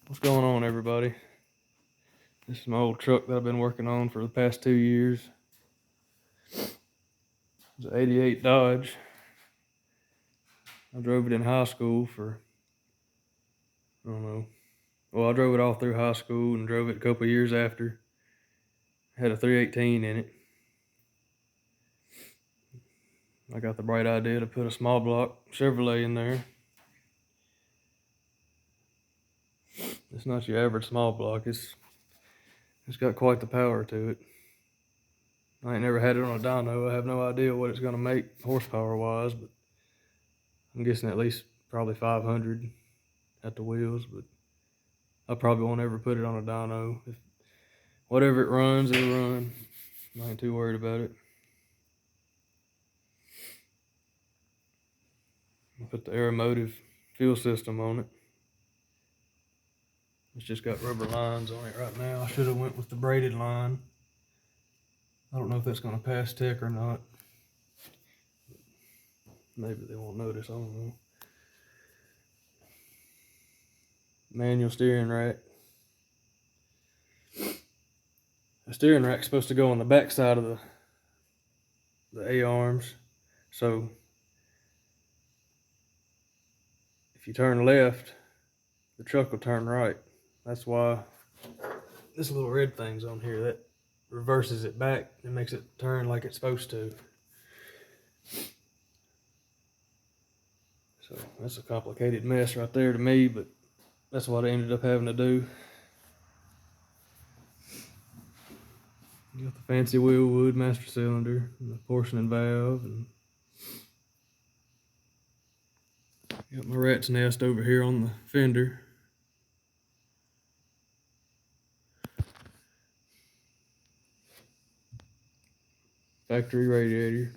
What's going on, everybody? This is my old truck that I've been working on for the past 2 years. It's an 88 Dodge. I drove it in high school for, I don't know. Well, I drove it all through high school and drove it a couple years after. Had a 318 in it. I got the bright idea to put a small block Chevrolet in there. It's not your average small block. It's got quite the power to it. I ain't never had it on a dyno. I have no idea what it's gonna make horsepower wise, but I'm guessing at least probably 500 at the wheels, but I probably won't ever put it on a dyno. If whatever it runs, it'll run. I ain't too worried about it. I put the Aeromotive fuel system on it. It's just got rubber lines on it right now. I should have went with the braided line. I don't know if that's gonna pass tech or not. Maybe they won't notice, I don't know. Manual steering rack. The steering rack's supposed to go on the back side of the A-arms. So if you turn left, the truck will turn right. That's why this little red thing's on here. That reverses it back and makes it turn like it's supposed to. So that's a complicated mess right there to me, but that's what I ended up having to do. Got the fancy Wheelwood master cylinder and the portioning valve, and got my rat's nest over here on the fender. Factory radiator,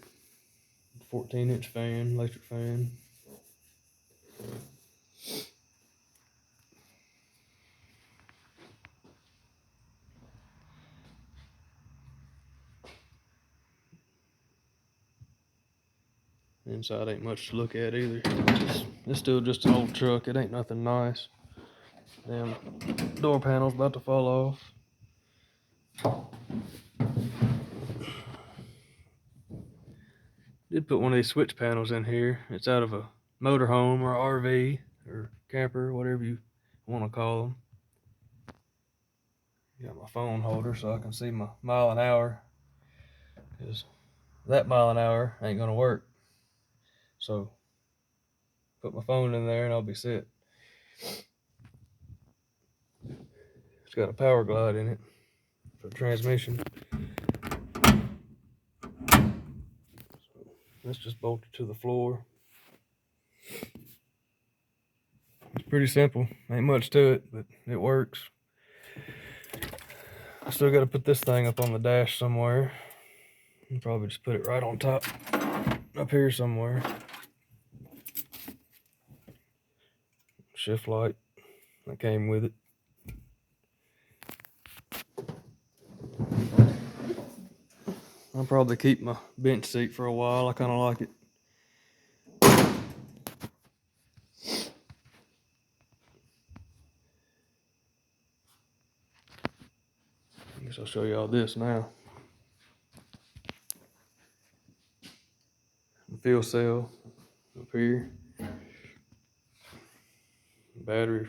14-inch fan, electric fan. Inside ain't much to look at either. It's still just an old truck. It ain't nothing nice. Damn door panel's about to fall off. Did put one of these switch panels in here. It's out of a motorhome or RV or camper, whatever you want to call them. Got my phone holder so I can see my mile an hour, because that mile an hour ain't gonna work. So put my phone in there and I'll be set. It's got a power glide in it for transmission. So that's just bolted to the floor. It's pretty simple. Ain't much to it, but it works. I still got to put this thing up on the dash somewhere. I'll probably just put it right on top, up here somewhere. Shift light that came with it. I'll probably keep my bench seat for a while. I kind of like it. I guess I'll show y'all this now. The fuel cell up here. Battery.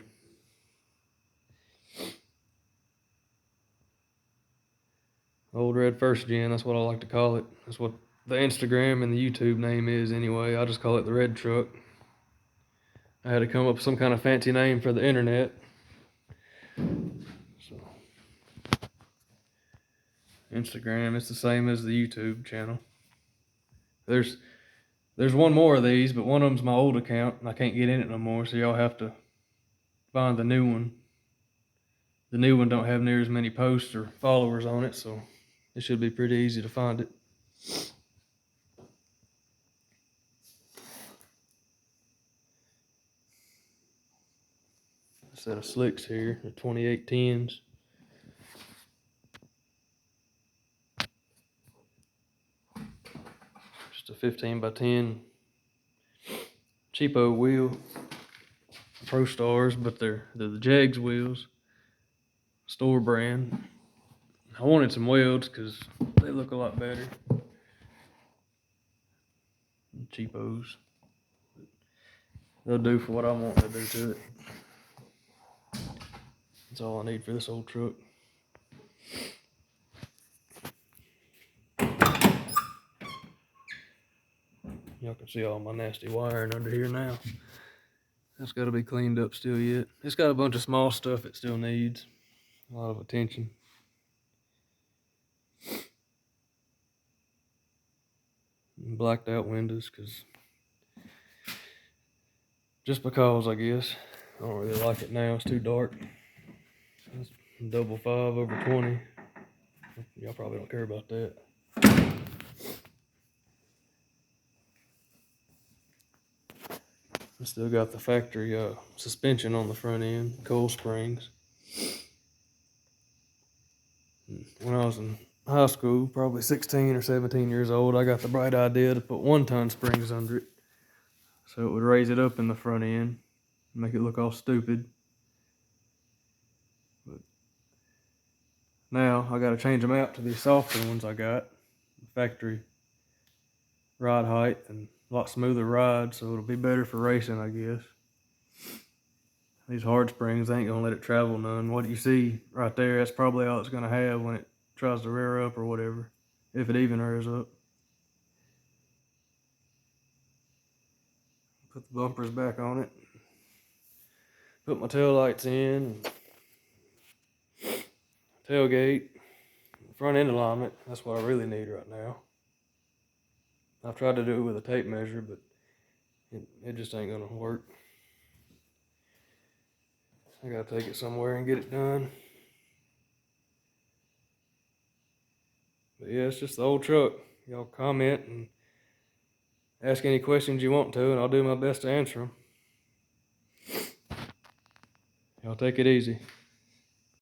Old red first gen, that's what I like to call it. That's what the Instagram and the YouTube name is anyway. I just call it the red truck. I had to come up with some kind of fancy name for the internet. So Instagram, it's the same as the YouTube channel. There's one more of these, but one of them's my old account and I can't get in it no more, so y'all have to find the new one. The new one don't have near as many posts or followers on it, so it should be pretty easy to find it. A set of slicks here, the 2810s. Just a 15 by 10 cheapo wheel. Pro Stars, but they're the Jegs wheels, store brand. I wanted some welds because they look a lot better. Cheapos. They'll do for what I want to do to it. That's all I need for this old truck. Y'all can see all my nasty wiring under here now. That's got to be cleaned up still yet. It's got a bunch of small stuff it still needs. A lot of attention. And blacked out windows just because I guess. I don't really like it now, it's too dark. It's double 5 over 20. Y'all probably don't care about that. I still got the factory suspension on the front end, coil springs. When I was in high school, probably 16 or 17 years old, I got the bright idea to put 1-ton springs under it. So it would raise it up in the front end, make it look all stupid. But now I gotta change them out to these softer ones I got. Factory ride height and a lot smoother ride, so it'll be better for racing, I guess. These hard springs ain't gonna let it travel none. What you see right there, that's probably all it's gonna have when it tries to rear up or whatever, if it even rears up. Put the bumpers back on it. Put my tail lights in. Tailgate. Front end alignment. That's what I really need right now. I've tried to do it with a tape measure, but it just ain't gonna work. I gotta take it somewhere and get it done. But yeah, it's just the old truck. Y'all comment and ask any questions you want to, and I'll do my best to answer them. Y'all take it easy.